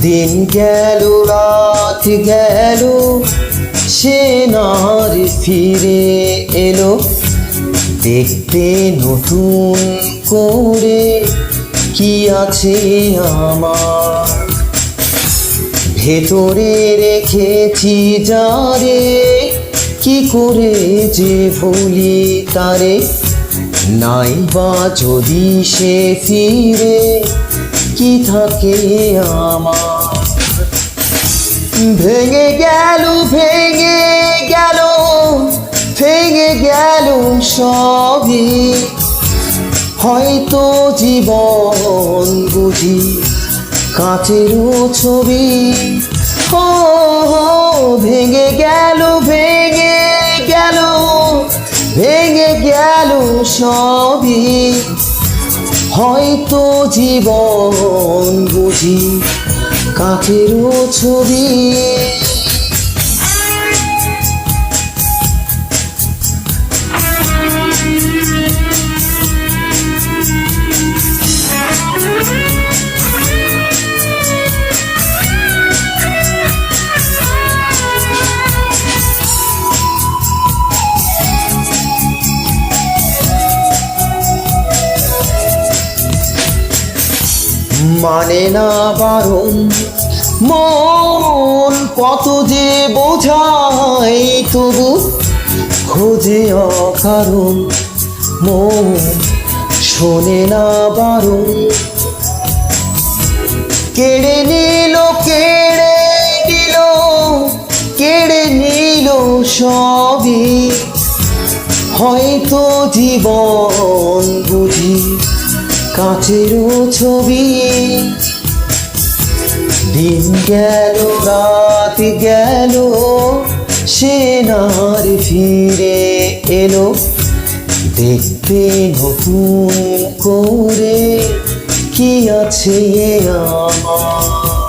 দিন গেল রাত গেল সে নার ফিরে এলো দেখতে নতুন করে কি আছে আমার ভেতরে রেখেছি যারে কি করে যে ভুলি তারে নাই বা যদি সে ফিরে কি থাকে আমার ভেঙে গেল ভেঙে গেল ভেঙে গেল সবই হয়তো জীবন বুঝি কাচেরও ছবি ও ভেঙে গেল ভেঙে গেল ভেঙে গেল সবই হয়তো জীবন বুঝি কাচেরও ছবি মানে না বারণ মন কত যে বোঝায় তবু খোঁজে অকারণ মন শোনে না বারণ কেড়ে নিল কেড়ে নিল সবই হয়তো জীবন বুঝি কাচেরও ছবি দিন গেল রাত গেল সে নার ফিরে এলো দেখতে নতুন করে কি আছে আমার